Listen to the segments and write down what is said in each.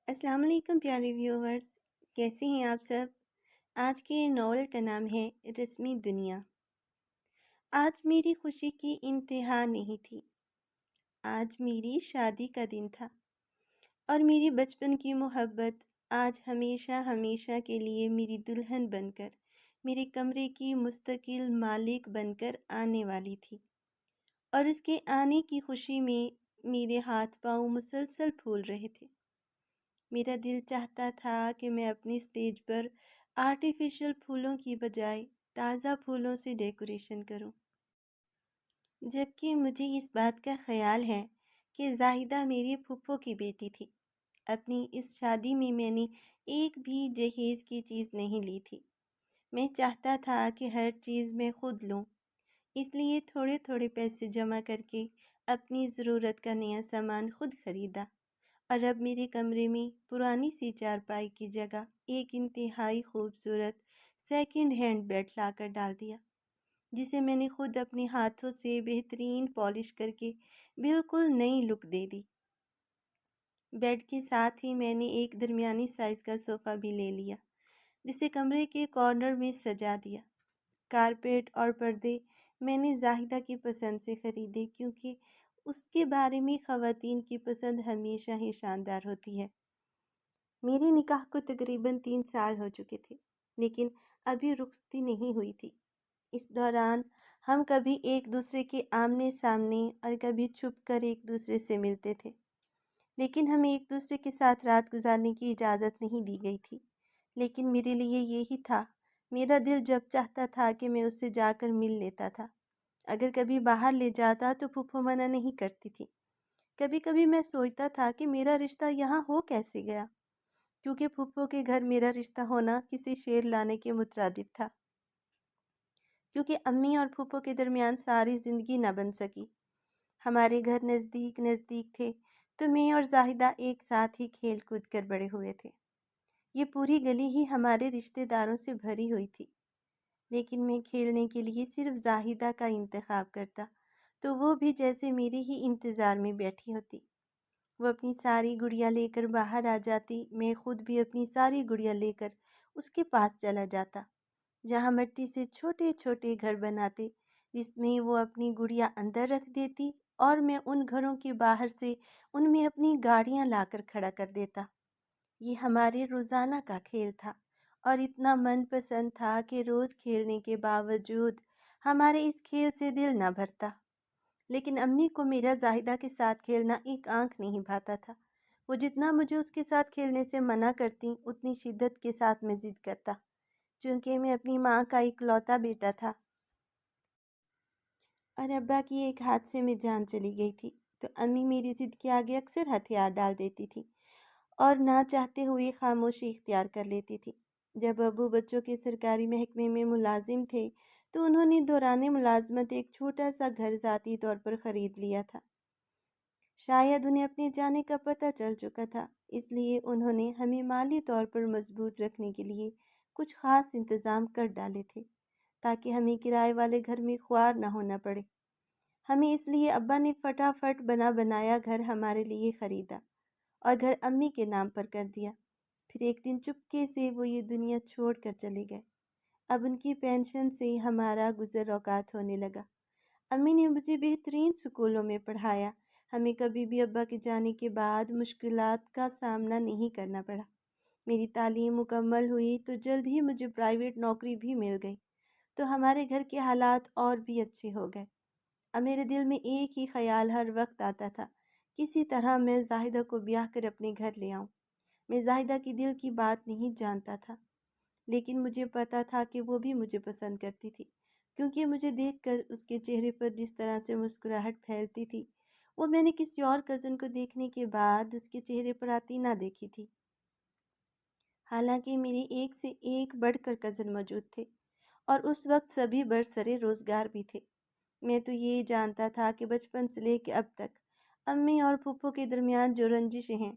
السلام علیکم پیارے ویورز، کیسے ہیں آپ سب؟ آج کے ناول کا نام ہے رسمی دنیا۔ آج میری خوشی کی انتہا نہیں تھی۔ آج میری شادی کا دن تھا اور میری بچپن کی محبت آج ہمیشہ ہمیشہ کے لیے میری دلہن بن کر میرے کمرے کی مستقل مالک بن کر آنے والی تھی، اور اس کے آنے کی خوشی میں میرے ہاتھ پاؤں مسلسل پھول رہے تھے۔ میرا دل چاہتا تھا کہ میں اپنی اسٹیج پر آرٹیفیشل پھولوں کی بجائے تازہ پھولوں سے ڈیکوریشن کروں، جبکہ مجھے اس بات کا خیال ہے کہ زاہدہ میری پھپھو کی بیٹی تھی۔ اپنی اس شادی میں میں نے ایک بھی جہیز کی چیز نہیں لی تھی۔ میں چاہتا تھا کہ ہر چیز میں خود لوں، اس لیے تھوڑے تھوڑے پیسے جمع کر کے اپنی ضرورت کا نیا سامان خود خریدا، اور اب میرے کمرے میں پرانی سی چارپائی کی جگہ ایک انتہائی خوبصورت سیکنڈ ہینڈ بیڈ لا کر ڈال دیا، جسے میں نے خود اپنے ہاتھوں سے بہترین پالش کر کے بالکل نئی لک دے دی۔ بیڈ کے ساتھ ہی میں نے ایک درمیانی سائز کا صوفہ بھی لے لیا، جسے کمرے کے کارنر میں سجا دیا۔ کارپیٹ اور پردے میں نے زاہدہ کی پسند سے خریدے، کیونکہ اس کے بارے میں خواتین کی پسند ہمیشہ ہی شاندار ہوتی ہے۔ میرے نکاح کو تقریباً 3 سال ہو چکے تھے، لیکن ابھی رخصتی نہیں ہوئی تھی۔ اس دوران ہم کبھی ایک دوسرے کے آمنے سامنے اور کبھی چھپ کر ایک دوسرے سے ملتے تھے، لیکن ہمیں ایک دوسرے کے ساتھ رات گزارنے کی اجازت نہیں دی گئی تھی۔ لیکن میرے لیے یہی تھا، میرا دل جب چاہتا تھا کہ میں اس سے جا کر مل لیتا تھا۔ اگر کبھی باہر لے جاتا تو پھپھو منع نہیں کرتی تھی۔ کبھی کبھی میں سوچتا تھا کہ میرا رشتہ یہاں ہو کیسے گیا، کیونکہ پھپھو کے گھر میرا رشتہ ہونا کسی شیر لانے کے مترادف تھا، کیونکہ امی اور پھپھو کے درمیان ساری زندگی نہ بن سکی۔ ہمارے گھر نزدیک نزدیک تھے، تو میں اور زاہدہ ایک ساتھ ہی کھیل کود کر بڑے ہوئے تھے۔ یہ پوری گلی ہی ہمارے رشتہ داروں سے بھری ہوئی تھی، لیکن میں کھیلنے کے لیے صرف زاہدہ کا انتخاب کرتا، تو وہ بھی جیسے میرے ہی انتظار میں بیٹھی ہوتی۔ وہ اپنی ساری گڑیا لے کر باہر آ جاتی، میں خود بھی اپنی ساری گڑیا لے کر اس کے پاس چلا جاتا، جہاں مٹی سے چھوٹے چھوٹے گھر بناتے، جس میں وہ اپنی گڑیا اندر رکھ دیتی اور میں ان گھروں کے باہر سے ان میں اپنی گاڑیاں لا کر کھڑا کر دیتا۔ یہ ہمارے روزانہ کا کھیل تھا، اور اتنا من پسند تھا کہ روز کھیلنے کے باوجود ہمارے اس کھیل سے دل نہ بھرتا۔ لیکن امی کو میرا زاہدہ کے ساتھ کھیلنا ایک آنکھ نہیں بھاتا تھا۔ وہ جتنا مجھے اس کے ساتھ کھیلنے سے منع کرتی، اتنی شدت کے ساتھ میں ضد کرتا، چونکہ میں اپنی ماں کا اکلوتا بیٹا تھا اور ابا کی ایک حادثے میں جان چلی گئی تھی، تو امی میری ضد کے آگے اکثر ہتھیار ڈال دیتی تھی اور نہ چاہتے ہوئے خاموشی اختیار کر لیتی تھی۔ جب ابو بچوں کے سرکاری محکمے میں ملازم تھے، تو انہوں نے دوران ملازمت ایک چھوٹا سا گھر ذاتی طور پر خرید لیا تھا۔ شاید انہیں اپنے جانے کا پتہ چل چکا تھا، اس لیے انہوں نے ہمیں مالی طور پر مضبوط رکھنے کے لیے کچھ خاص انتظام کر ڈالے تھے، تاکہ ہمیں کرائے والے گھر میں خوار نہ ہونا پڑے۔ ہمیں اس لیے ابا نے فٹافٹ بنا بنایا گھر ہمارے لیے خریدا اور گھر امی کے نام پر کر دیا۔ پھر ایک دن چپکے سے وہ یہ دنیا چھوڑ کر چلے گئے۔ اب ان کی پینشن سے ہمارا گزر اوقات ہونے لگا۔ امی نے مجھے بہترین اسکولوں میں پڑھایا، ہمیں کبھی بھی ابا کے جانے کے بعد مشکلات کا سامنا نہیں کرنا پڑا۔ میری تعلیم مکمل ہوئی تو جلد ہی مجھے پرائیویٹ نوکری بھی مل گئی، تو ہمارے گھر کے حالات اور بھی اچھے ہو گئے۔ اب میرے دل میں ایک ہی خیال ہر وقت آتا تھا، کسی طرح میں زاہدہ کو بیاہ کر اپنے گھر لے آؤں۔ میں زاہدہ کی دل کی بات نہیں جانتا تھا، لیکن مجھے پتا تھا کہ وہ بھی مجھے پسند کرتی تھی، کیونکہ مجھے دیکھ کر اس کے چہرے پر جس طرح سے مسکراہٹ پھیلتی تھی، وہ میں نے کسی اور کزن کو دیکھنے کے بعد اس کے چہرے پر آتی نہ دیکھی تھی۔ حالانکہ میری ایک سے ایک بڑھ کر کزن موجود تھے، اور اس وقت سبھی برسرے روزگار بھی تھے۔ میں تو یہ جانتا تھا کہ بچپن سے لے کے اب تک امی اور پھپھو کے درمیان جو رنجشیں ہیں،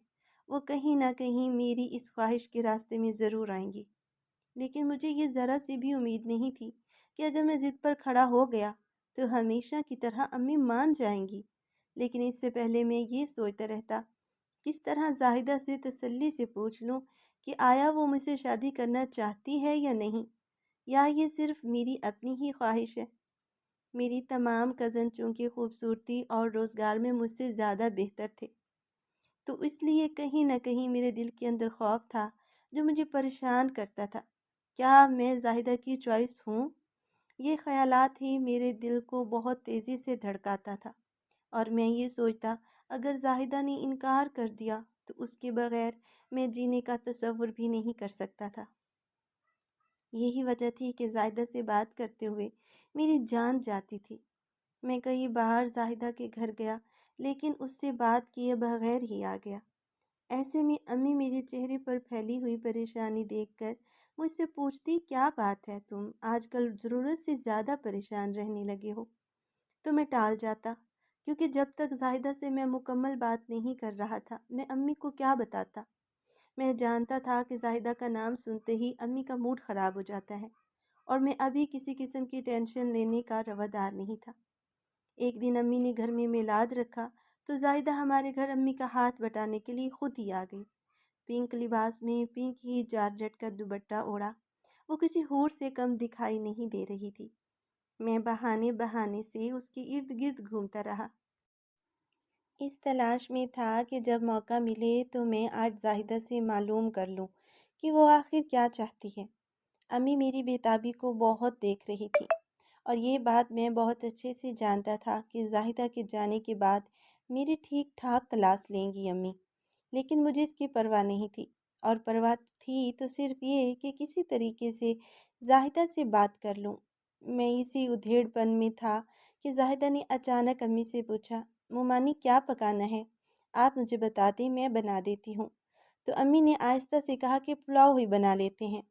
وہ کہیں نہ کہیں میری اس خواہش کے راستے میں ضرور آئیں گی۔ لیکن مجھے یہ ذرا سی بھی امید نہیں تھی کہ اگر میں ضد پر کھڑا ہو گیا تو ہمیشہ کی طرح امی مان جائیں گی۔ لیکن اس سے پہلے میں یہ سوچتا رہتا کس طرح زاہدہ سے تسلی سے پوچھ لوں کہ آیا وہ مجھ سے شادی کرنا چاہتی ہے یا نہیں، یا یہ صرف میری اپنی ہی خواہش ہے؟ میری تمام کزن چونکہ خوبصورتی اور روزگار میں مجھ سے زیادہ بہتر تھے، تو اس لیے کہیں نہ کہیں میرے دل کے اندر خوف تھا جو مجھے پریشان کرتا تھا۔ کیا میں زاہدہ کی چوائس ہوں؟ یہ خیالات ہی میرے دل کو بہت تیزی سے دھڑکاتا تھا، اور میں یہ سوچتا اگر زاہدہ نے انکار کر دیا تو اس کے بغیر میں جینے کا تصور بھی نہیں کر سکتا تھا۔ یہی وجہ تھی کہ زاہدہ سے بات کرتے ہوئے میری جان جاتی تھی۔ میں کئی بار زاہدہ کے گھر گیا لیکن اس سے بات کیے بغیر ہی آ گیا۔ ایسے میں امی میرے چہرے پر پھیلی ہوئی پریشانی دیکھ کر مجھ سے پوچھتی، کیا بات ہے، تم آج کل ضرورت سے زیادہ پریشان رہنے لگے ہو؟ تو میں ٹال جاتا، کیونکہ جب تک زاہدہ سے میں مکمل بات نہیں کر رہا تھا میں امی کو کیا بتاتا۔ میں جانتا تھا کہ زاہدہ کا نام سنتے ہی امی کا موڈ خراب ہو جاتا ہے، اور میں ابھی کسی قسم کی ٹینشن لینے کا روادار نہیں تھا۔ ایک دن امی نے گھر میں میلاد رکھا تو زاہدہ ہمارے گھر امی کا ہاتھ بٹانے کے لیے خود ہی آ گئی۔ پنک لباس میں پنک ہی جارجٹ کا دوپٹہ اوڑھا، وہ کسی حور سے کم دکھائی نہیں دے رہی تھی۔ میں بہانے بہانے سے اس کے ارد گرد گھومتا رہا، اس تلاش میں تھا کہ جب موقع ملے تو میں آج زاہدہ سے معلوم کر لوں کہ وہ آخر کیا چاہتی ہے۔ امی میری بےتابی کو بہت دیکھ رہی تھی، اور یہ بات میں بہت اچھے سے جانتا تھا کہ زاہدہ کے جانے کے بعد میری ٹھیک ٹھاک کلاس لیں گی امی، لیکن مجھے اس کی پرواہ نہیں تھی، اور پرواہ تھی تو صرف یہ کہ کسی طریقے سے زاہدہ سے بات کر لوں۔ میں اسی ادھیڑ پن میں تھا کہ زاہدہ نے اچانک امی سے پوچھا، مومانی کیا پکانا ہے؟ آپ مجھے بتا دیں، میں بنا دیتی ہوں۔ تو امی نے آہستہ سے کہا کہ پلاؤ ہی بنا لیتے ہیں،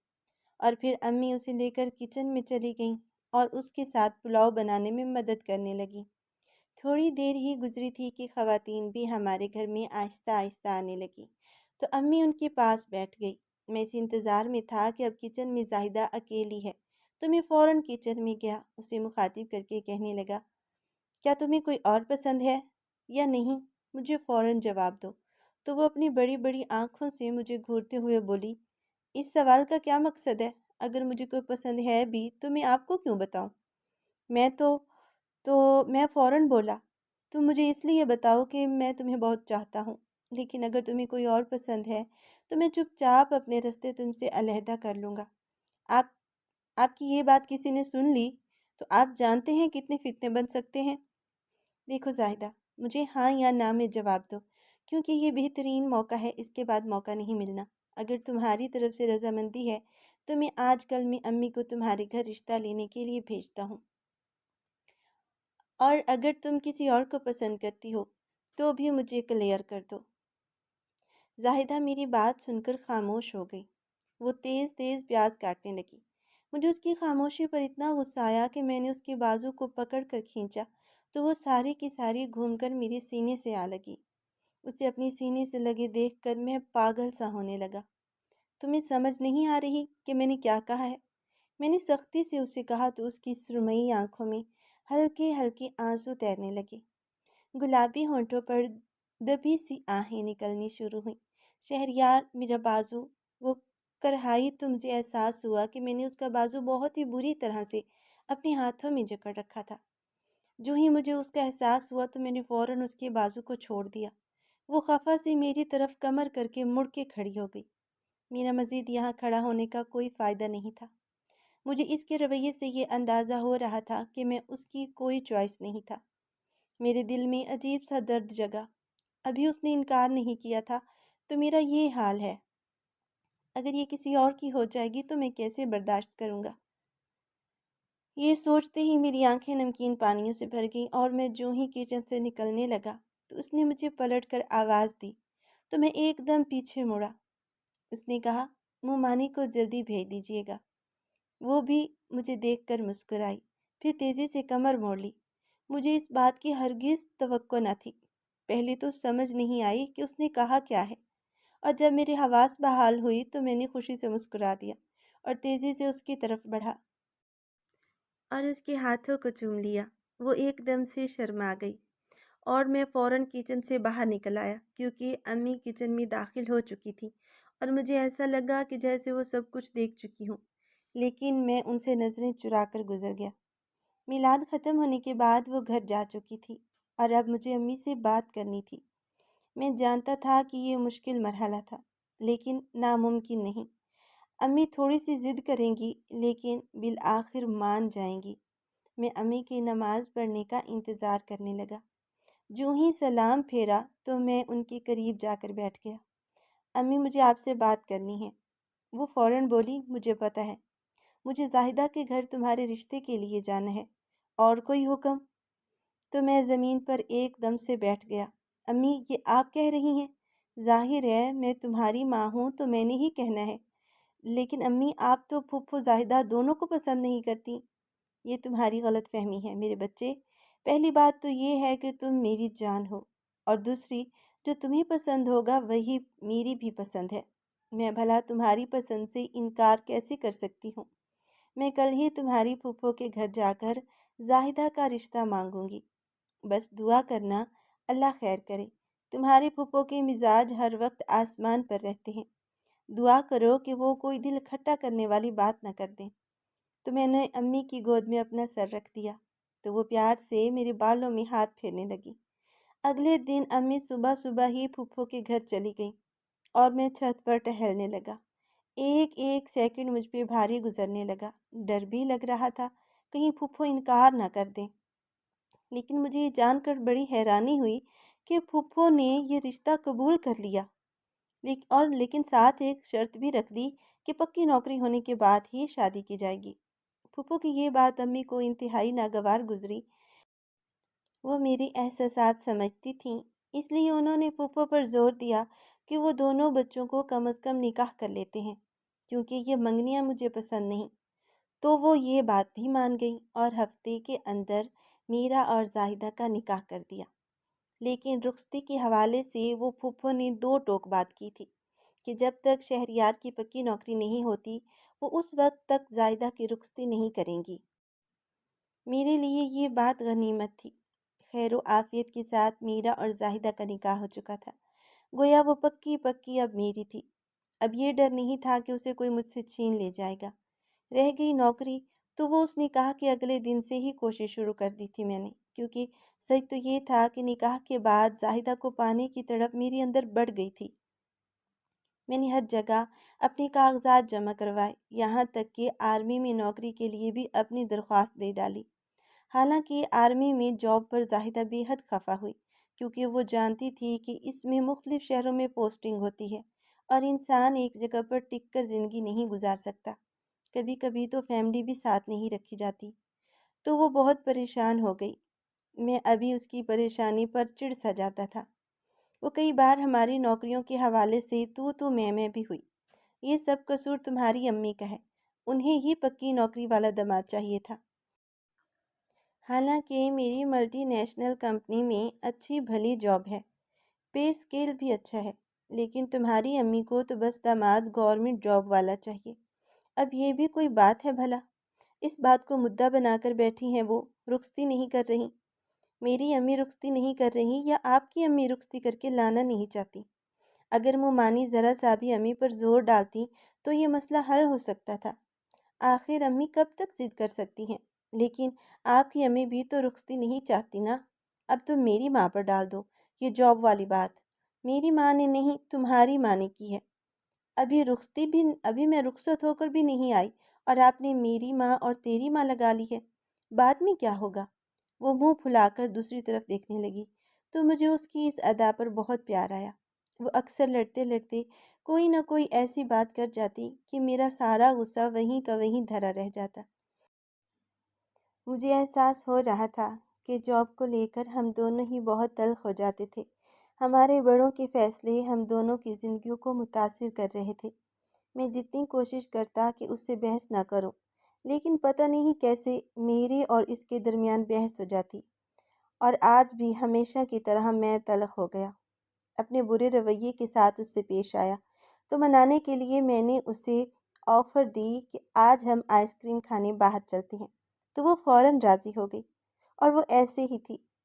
اور پھر امی اسے لے کر کچن میں چلی گئیں اور اس کے ساتھ پلاؤ بنانے میں مدد کرنے لگی۔ تھوڑی دیر ہی گزری تھی کہ خواتین بھی ہمارے گھر میں آہستہ آہستہ آنے لگی، تو امی ان کے پاس بیٹھ گئی۔ میں اس انتظار میں تھا کہ اب کچن میں زاہدہ اکیلی ہے، تو میں فوراً کچن میں گیا، اسے مخاطب کر کے کہنے لگا، کیا تمہیں کوئی اور پسند ہے یا نہیں؟ مجھے فوراً جواب دو۔ تو وہ اپنی بڑی بڑی آنکھوں سے مجھے گھورتے ہوئے بولی، اس سوال کا کیا مقصد ہے؟ اگر مجھے کوئی پسند ہے بھی تو میں آپ کو کیوں بتاؤں؟ میں میں فوراً بولا، تم مجھے اس لیے بتاؤ کہ میں تمہیں بہت چاہتا ہوں، لیکن اگر تمہیں کوئی اور پسند ہے تو میں چپ چاپ اپنے راستے تم سے علیحدہ کر لوں گا۔ آپ آپ کی یہ بات کسی نے سن لی تو آپ جانتے ہیں کتنے فتنے بن سکتے ہیں۔ دیکھو زاہدہ، مجھے ہاں یا نہ میں جواب دو، کیونکہ یہ بہترین موقع ہے، اس کے بعد موقع نہیں ملنا۔ اگر تمہاری طرف سے رضامندی ہے تو میں آج کل میں امی کو تمہارے گھر رشتہ لینے کے لیے بھیجتا ہوں، اور اگر تم کسی اور کو پسند کرتی ہو تو بھی مجھے کلیئر کر دو۔ زاہدہ میری بات سن کر خاموش ہو گئی، وہ تیز تیز پیاز کاٹنے لگی۔ مجھے اس کی خاموشی پر اتنا غصہ آیا کہ میں نے اس کے بازو کو پکڑ کر کھینچا تو وہ ساری کی ساری گھوم کر میرے سینے سے آ لگی۔ اسے اپنی سینے سے لگے دیکھ کر میں پاگل سا ہونے لگا۔ تمہیں سمجھ نہیں آ رہی کہ میں نے کیا کہا ہے؟ میں نے سختی سے اسے کہا تو اس کی سرمئی آنکھوں میں ہلکے ہلکے آنسو تیرنے لگے، گلابی ہونٹوں پر دبی سی آہیں نکلنی شروع ہوئیں۔ شہریار، میرا بازو، وہ کرہائی تو مجھے احساس ہوا کہ میں نے اس کا بازو بہت ہی بری طرح سے اپنے ہاتھوں میں جکڑ رکھا تھا۔ جو ہی مجھے اس کا احساس ہوا تو میں نے فوراً اس کے بازو کو چھوڑ دیا۔ وہ خفا سے میری طرف کمر کر کے مڑ کے کھڑی ہو گئی۔ میرا مزید یہاں کھڑا ہونے کا کوئی فائدہ نہیں تھا۔ مجھے اس کے رویے سے یہ اندازہ ہو رہا تھا کہ میں اس کی کوئی چوائس نہیں تھا۔ میرے دل میں عجیب سا درد جگا۔ ابھی اس نے انکار نہیں کیا تھا تو میرا یہ حال ہے، اگر یہ کسی اور کی ہو جائے گی تو میں کیسے برداشت کروں گا؟ یہ سوچتے ہی میری آنکھیں نمکین پانیوں سے بھر گئیں، اور میں جو ہی کچن سے نکلنے لگا تو اس نے مجھے پلٹ کر آواز دی تو میں ایک دم پیچھے مڑا۔ اس نے کہا، مومانی کو جلدی بھیج دیجیے گا۔ وہ بھی مجھے دیکھ کر مسکرائی، پھر تیزی سے کمر موڑ لی۔ مجھے اس بات کی ہرگز توقع نہ تھی۔ پہلے تو سمجھ نہیں آئی کہ اس نے کہا کیا ہے، اور جب میری حواس بحال ہوئی تو میں نے خوشی سے مسکرا دیا اور تیزی سے اس کی طرف بڑھا اور اس کے ہاتھوں کو چوم لیا۔ وہ ایک دم سے شرما گئی اور میں فوراً کچن سے باہر نکل آیا کیونکہ امی کچن میں داخل ہو چکی تھی اور مجھے ایسا لگا کہ جیسے وہ سب کچھ دیکھ چکی ہوں، لیکن میں ان سے نظریں چرا کر گزر گیا۔ میلاد ختم ہونے کے بعد وہ گھر جا چکی تھی اور اب مجھے امی سے بات کرنی تھی۔ میں جانتا تھا کہ یہ مشکل مرحلہ تھا، لیکن ناممکن نہیں۔ امی تھوڑی سی ضد کریں گی لیکن بالآخر مان جائیں گی۔ میں امی کی نماز پڑھنے کا انتظار کرنے لگا۔ جو ہی سلام پھیرا تو میں ان کے قریب جا کر بیٹھ گیا۔ امی مجھے آپ سے بات کرنی ہے۔ وہ فوراً بولی مجھے پتہ ہے، مجھے زاہدہ کے گھر تمہارے رشتے کے لیے جانا ہے، اور کوئی حکم؟ تو میں زمین پر ایک دم سے بیٹھ گیا۔ امی یہ آپ کہہ رہی ہیں؟ ظاہر ہے میں تمہاری ماں ہوں تو میں نے ہی کہنا ہے، لیکن امی آپ تو پھپھو زاہدہ دونوں کو پسند نہیں کرتی۔ یہ تمہاری غلط فہمی ہے میرے بچے۔ پہلی بات تو یہ ہے کہ تم میری جان ہو، اور دوسری جو تمہیں پسند ہوگا وہی میری بھی پسند ہے۔ میں بھلا تمہاری پسند سے انکار کیسے کر سکتی ہوں؟ میں کل ہی تمہاری پھپھو کے گھر جا کر زاہدہ کا رشتہ مانگوں گی۔ بس دعا کرنا اللہ خیر کرے۔ تمہاری پھپھو کے مزاج ہر وقت آسمان پر رہتے ہیں۔ دعا کرو کہ وہ کوئی دل کھٹا کرنے والی بات نہ کر دیں۔ تو میں نے امی کی گود میں اپنا سر رکھ دیا تو وہ پیار سے میرے بالوں میں ہاتھ پھیرنے لگی۔ اگلے دن امی صبح صبح ہی پھپھو کے گھر چلی گئیں اور میں چھت پر ٹہلنے لگا۔ ایک ایک سیکنڈ مجھ پہ بھاری گزرنے لگا۔ ڈر بھی لگ رہا تھا کہیں پھپھو انکار نہ کر دیں، لیکن مجھے یہ جان کر بڑی حیرانی ہوئی کہ پھپھو نے یہ رشتہ قبول کر لیا، لیکن ساتھ ایک شرط بھی رکھ دی کہ پکی نوکری ہونے کے بعد ہی شادی کی جائے گی۔ پھپھو کی یہ بات امی کو انتہائی ناگوار گزری۔ وہ میری احساسات سمجھتی تھیں، اس لیے انہوں نے پھپھو پر زور دیا کہ وہ دونوں بچوں کو کم از کم نکاح کر لیتے ہیں، کیونکہ یہ منگنیاں مجھے پسند نہیں۔ تو وہ یہ بات بھی مان گئی اور ہفتے کے اندر میرا اور زاہدہ کا نکاح کر دیا۔ لیکن رخصتی کے حوالے سے وہ پھپھو نے دو ٹوک بات کی تھی کہ جب تک شہریار کی پکی نوکری نہیں ہوتی وہ اس وقت تک زاہدہ کی رخصتی نہیں کریں گی۔ میرے لیے یہ بات غنیمت تھی۔ خیر و عافیت کے ساتھ میرا اور زاہدہ کا نکاح ہو چکا تھا، گویا وہ پکی پکی اب میری تھی۔ اب یہ ڈر نہیں تھا کہ اسے کوئی مجھ سے چھین لے جائے گا۔ رہ گئی نوکری تو وہ اس نکاح کے اگلے دن سے ہی کوشش شروع کر دی تھی میں نے، کیونکہ سچ تو یہ تھا کہ نکاح کے بعد زاہدہ کو پانے کی تڑپ میرے اندر بڑھ گئی تھی۔ میں نے ہر جگہ اپنے کاغذات جمع کروائے، یہاں تک کہ آرمی میں نوکری کے لیے بھی اپنی درخواست دے ڈالی۔ حالانکہ آرمی میں جاب پر زاہدہ بے حد خفا ہوئی، کیونکہ وہ جانتی تھی کہ اس میں مختلف شہروں میں پوسٹنگ ہوتی ہے اور انسان ایک جگہ پر ٹک کر زندگی نہیں گزار سکتا۔ کبھی کبھی تو فیملی بھی ساتھ نہیں رکھی جاتی۔ تو وہ بہت پریشان ہو گئی۔ میں ابھی اس کی پریشانی پر چڑ سا جاتا تھا۔ وہ کئی بار ہماری نوکریوں کے حوالے سے تو میں بھی ہوئی۔ یہ سب قصور تمہاری امی کا ہے، انہیں ہی پکی نوکری والا داماد چاہیے تھا۔ حالانکہ میری ملٹی نیشنل کمپنی میں اچھی بھلی جاب ہے، پے اسکیل بھی اچھا ہے، لیکن تمہاری امی کو تو بس داماد گورنمنٹ جاب والا چاہیے۔ اب یہ بھی کوئی بات ہے بھلا؟ اس بات کو مدعا بنا کر بیٹھی ہیں وہ، رخصتی نہیں کر رہی۔ میری امی رخصتی نہیں کر رہی یا آپ کی امی رخصتی کر کے لانا نہیں چاہتی؟ اگر مومانی ذرا سا بھی امی پر زور ڈالتی تو یہ مسئلہ حل ہو سکتا تھا۔ آخر امی کب تک ضد کر سکتی ہیں؟ لیکن آپ کی امی بھی تو رخصتی نہیں چاہتی نا۔ اب تم میری ماں پر ڈال دو یہ جاب والی بات۔ میری ماں نے نہیں، تمہاری ماں نے کی ہے۔ ابھی میں رخصت ہو کر بھی نہیں آئی اور آپ نے میری ماں اور تیری ماں لگا لی ہے۔ بعد میں کیا ہوگا؟ وہ منہ پھلا کر دوسری طرف دیکھنے لگی تو مجھے اس کی اس ادا پر بہت پیار آیا۔ وہ اکثر لڑتے لڑتے کوئی نہ کوئی ایسی بات کر جاتی کہ میرا سارا غصہ وہیں کا وہیں دھرا رہ جاتا۔ مجھے احساس ہو رہا تھا کہ جاب کو لے کر ہم دونوں ہی بہت تلخ ہو جاتے تھے۔ ہمارے بڑوں کے فیصلے ہم دونوں کی زندگیوں کو متاثر کر رہے تھے۔ میں جتنی کوشش کرتا کہ اس سے بحث نہ کروں، لیکن پتہ نہیں کیسے میرے اور اس کے درمیان بحث ہو جاتی، اور آج بھی ہمیشہ کی طرح میں تلخ ہو گیا۔ اپنے برے رویے کے ساتھ اس سے پیش آیا تو منانے کے لیے میں نے اسے آفر دی کہ آج ہم آئس کریم کھانے باہر چلتے ہیں، تو وہ فوراً راضی ہو گئی۔ اور وہ ایسے ہی تھی،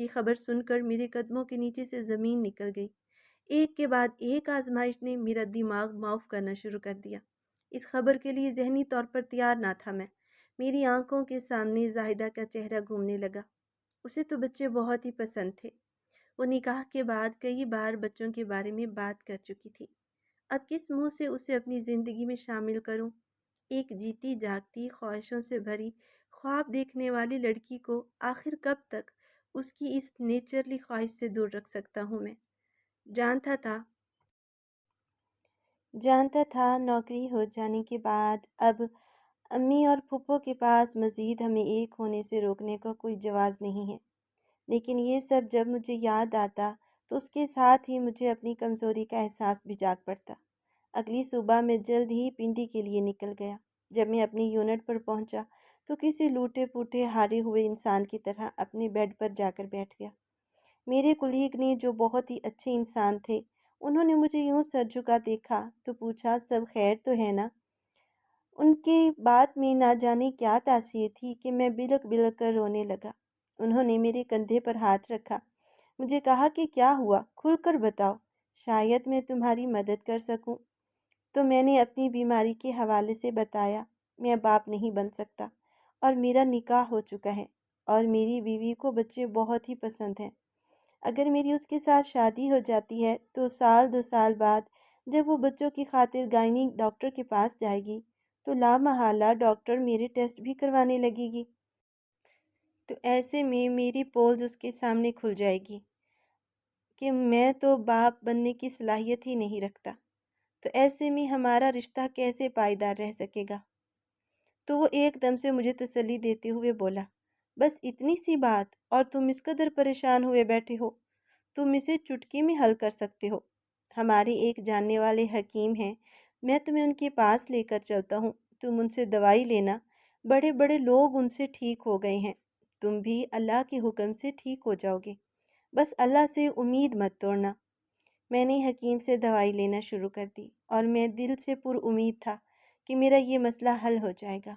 یہ خبر سن کر میرے قدموں کے نیچے سے زمین نکل گئی۔ ایک کے بعد ایک آزمائش نے میرا دماغ معاف کرنا شروع کر دیا۔ اس خبر کے لیے ذہنی طور پر تیار نہ تھا میں۔ میری آنکھوں کے سامنے زاہدہ کا چہرہ گھومنے لگا۔ اسے تو بچے بہت ہی پسند تھے۔ وہ نکاح کے بعد کئی بار بچوں کے بارے میں بات کر چکی تھی۔ اب کس منہ سے اسے اپنی زندگی میں شامل کروں؟ ایک جیتی جاگتی خواہشوں سے بھری خواب دیکھنے والی لڑکی کو آخر کب تک اس کی اس نیچرلی خواہش سے دور رکھ سکتا ہوں میں؟ جانتا تھا جانتا تھا نوکری ہو جانے کے بعد اب امی اور پھپھو کے پاس مزید ہمیں ایک ہونے سے روکنے کا کوئی جواز نہیں ہے، لیکن یہ سب جب مجھے یاد آتا تو اس کے ساتھ ہی مجھے اپنی کمزوری کا احساس بھی جاگ پڑتا۔ اگلی صبح میں جلد ہی پنڈی کے لیے نکل گیا۔ جب میں اپنی یونٹ پر پہنچا تو کسی لوٹے پوٹے ہارے ہوئے انسان کی طرح اپنے بیڈ پر جا کر بیٹھ گیا۔ میرے کولیگ نے، جو بہت ہی اچھے انسان تھے، انہوں نے مجھے یوں سر جھکا دیکھا تو پوچھا، سب خیر تو ہے نا؟ ان کی بات میں نہ جانے کیا تاثیر تھی کہ میں بلک بلک کر رونے لگا۔ انہوں نے میرے کندھے پر ہاتھ رکھا، مجھے کہا کہ کیا ہوا، کھل کر بتاؤ، شاید میں تمہاری مدد کر سکوں۔ تو میں نے اپنی بیماری کے حوالے سے بتایا۔ میں باپ نہیں بن سکتا اور میرا نکاح ہو چکا ہے اور میری بیوی کو بچے بہت ہی پسند ہیں۔ اگر میری اس کے ساتھ شادی ہو جاتی ہے تو سال 2 سال بعد جب وہ بچوں کی خاطر گائنی ڈاکٹر کے پاس جائے گی تو لامحالہ ڈاکٹر میرے ٹیسٹ بھی کروانے لگے گی۔ تو ایسے میں میری پولز اس کے سامنے کھل جائے گی کہ میں تو باپ بننے کی صلاحیت ہی نہیں رکھتا۔ تو ایسے میں ہمارا رشتہ کیسے پائیدار رہ سکے گا؟ تو وہ ایک دم سے مجھے تسلی دیتے ہوئے بولا، بس اتنی سی بات اور تم اس قدر پریشان ہوئے بیٹھے ہو؟ تم اسے چٹکی میں حل کر سکتے ہو۔ ہمارے ایک جاننے والے حکیم ہیں، میں تمہیں ان کے پاس لے کر چلتا ہوں، تم ان سے دوائی لینا، بڑے بڑے لوگ ان سے ٹھیک ہو گئے ہیں، تم بھی اللہ کے حکم سے ٹھیک ہو جاؤ گے، بس اللہ سے امید مت توڑنا۔ میں نے حکیم سے دوائی لینا شروع کر دی اور میں دل سے پر امید تھا کہ میرا یہ مسئلہ حل ہو جائے گا۔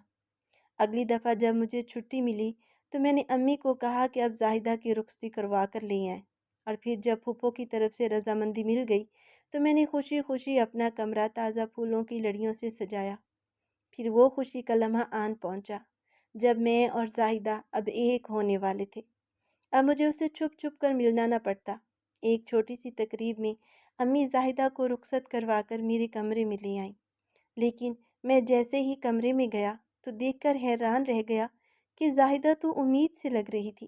اگلی دفعہ جب مجھے چھٹی ملی تو میں نے امی کو کہا کہ اب زاہدہ کی رخصتی کروا کر لے آئیں، اور پھر جب پھپھو کی طرف سے رضامندی مل گئی تو میں نے خوشی خوشی اپنا کمرہ تازہ پھولوں کی لڑیوں سے سجایا۔ پھر وہ خوشی کا لمحہ آن پہنچا جب میں اور زاہدہ اب ایک ہونے والے تھے۔ اب مجھے اسے چھپ چھپ کر ملنا نہ پڑتا۔ ایک چھوٹی سی تقریب میں امی زاہدہ کو رخصت کروا کر میرے کمرے میں لے آئیں، لیکن میں جیسے ہی کمرے میں گیا تو دیکھ کر حیران رہ گیا کہ زاہدہ تو امید سے لگ رہی تھی۔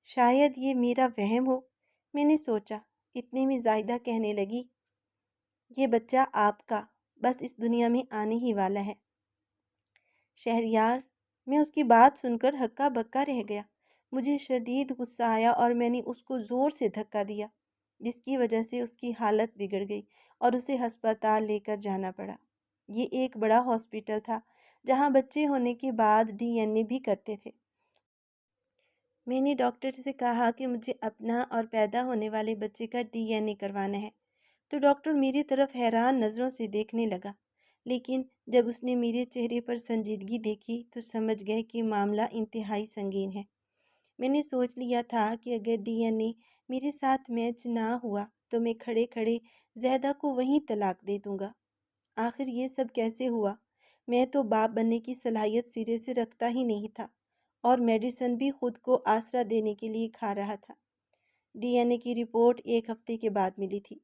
شاید یہ میرا وہم ہو، میں نے سوچا۔ اتنے میں زاہدہ کہنے لگی، یہ بچہ آپ کا بس اس دنیا میں آنے ہی والا ہے۔ شہریار، میں اس کی بات سن کر ہکا بکا رہ گیا۔ مجھے شدید غصہ آیا اور میں نے اس کو زور سے دھکا دیا، جس کی وجہ سے اس کی حالت بگڑ گئی اور اسے ہسپتال لے کر جانا پڑا۔ یہ ایک بڑا ہاسپٹل تھا جہاں بچے ہونے کے بعد DNA بھی کرتے تھے۔ میں نے ڈاکٹر سے کہا کہ مجھے اپنا اور پیدا ہونے والے بچے کا DNA کروانا ہے، تو ڈاکٹر میری طرف حیران نظروں سے دیکھنے لگا، لیکن جب اس نے میرے چہرے پر سنجیدگی دیکھی تو سمجھ گئے کہ معاملہ انتہائی سنگین ہے۔ میں نے سوچ لیا تھا کہ اگر DNA میرے ساتھ میچ نہ ہوا تو میں کھڑے کھڑے زیدہ کو وہیں طلاق دے دوں گا۔ آخر یہ سب کیسے ہوا؟ میں تو باپ بننے کی صلاحیت سرے سے رکھتا ہی نہیں تھا اور میڈیسن بھی خود کو آسرا دینے کے لیے کھا رہا تھا۔ DNA کی رپورٹ 1 ہفتے کے بعد ملی تھی۔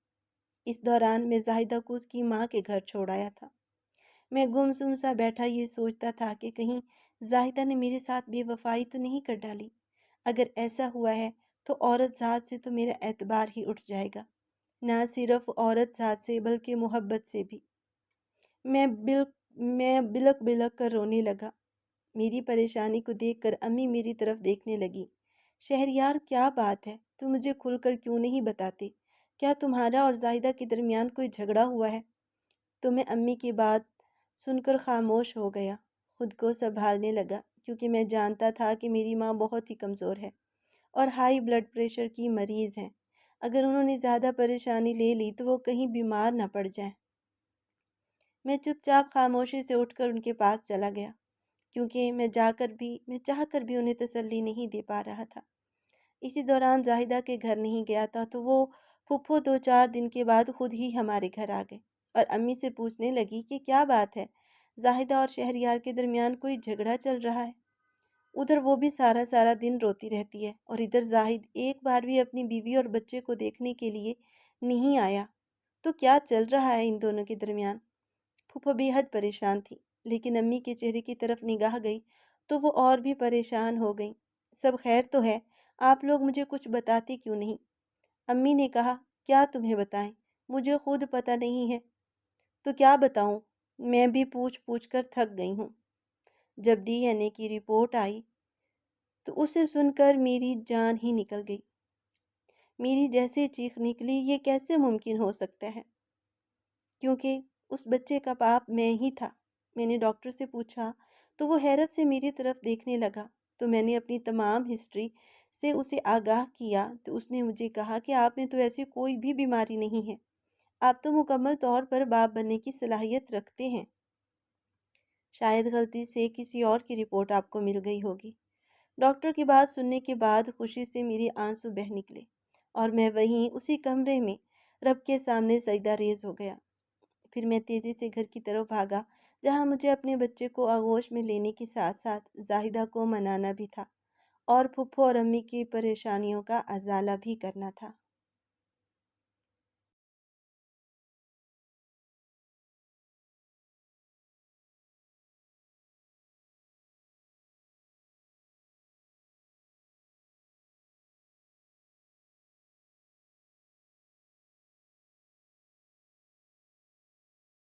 اس دوران میں زاہدہ کو اس کی ماں کے گھر چھوڑ آیا تھا۔ میں گمسم سا بیٹھا یہ سوچتا تھا کہ کہیں زاہدہ نے میرے ساتھ بے وفائی تو نہیں کر ڈالی۔ اگر ایسا ہوا ہے تو عورت ذات سے تو میرا اعتبار ہی اٹھ جائے گا، نہ صرف عورت ذات سے بلکہ محبت سے بھی۔ میں بلک بلک کر رونے لگا۔ میری پریشانی کو دیکھ کر امی میری طرف دیکھنے لگی۔ شہریار، کیا بات ہے؟ تم مجھے کھل کر کیوں نہیں بتاتے؟ کیا تمہارا اور زاہدہ کے درمیان کوئی جھگڑا ہوا ہے؟ تو میں امی کی بات سن کر خاموش ہو گیا، خود کو سنبھالنے لگا، کیونکہ میں جانتا تھا کہ میری ماں بہت ہی کمزور ہے اور ہائی بلڈ پریشر کی مریض ہیں۔ اگر انہوں نے زیادہ پریشانی لے لی تو وہ کہیں بیمار نہ پڑ جائیں۔ میں چپ چاپ خاموشی سے اٹھ کر ان کے پاس چلا گیا، کیونکہ میں چاہ کر بھی انہیں تسلی نہیں دے پا رہا تھا۔ اسی دوران زاہدہ کے گھر نہیں گیا تھا تو وہ پھپھو 2-4 دن کے بعد خود ہی ہمارے گھر آ گئے اور امی سے پوچھنے لگی کہ کیا بات ہے، زاہدہ اور شہریار کے درمیان کوئی جھگڑا چل رہا ہے؟ ادھر وہ بھی سارا سارا دن روتی رہتی ہے اور ادھر زاہد ایک بار بھی اپنی بیوی اور بچے کو دیکھنے کے لیے نہیں آیا، تو کیا چل رہا ہے ان دونوں کے درمیان؟ پھوپھو بے حد پریشان تھی، لیکن امی کے چہرے کی طرف نگاہ گئی تو وہ اور بھی پریشان ہو گئیں۔ سب خیر تو ہے، آپ لوگ مجھے کچھ بتاتے کیوں نہیں؟ امی نے کہا، کیا تمہیں بتائیں، مجھے خود پتہ نہیں ہے۔ تو کیا بتاؤں، میں بھی پوچھ پوچھ کر تھک گئی ہوں۔ جب ڈی این اے کی رپورٹ آئی تو اسے سن کر میری جان ہی نکل گئی۔ میری جیسے چیخ نکلی، یہ کیسے ممکن ہو سکتا ہے؟ کیونکہ اس بچے کا باپ میں ہی تھا۔ میں نے ڈاکٹر سے پوچھا تو وہ حیرت سے میری طرف دیکھنے لگا، تو میں نے اپنی تمام ہسٹری سے اسے آگاہ کیا تو اس نے مجھے کہا کہ آپ میں تو ایسی کوئی بھی بیماری نہیں ہے، آپ تو مکمل طور پر باپ بننے کی صلاحیت رکھتے ہیں۔ شاید غلطی سے کسی اور کی رپورٹ آپ کو مل گئی ہوگی۔ ڈاکٹر کی بات سننے کے بعد خوشی سے میری آنسو بہہ نکلے اور میں وہیں اسی کمرے میں رب کے سامنے سجدہ ریز ہو گیا۔ پھر میں تیزی سے گھر کی طرف بھاگا جہاں مجھے اپنے بچے کو آغوش میں لینے کے ساتھ ساتھ زاہدہ کو منانا بھی تھا اور پھپھو اور امی کی پریشانیوں کا ازالہ بھی کرنا تھا۔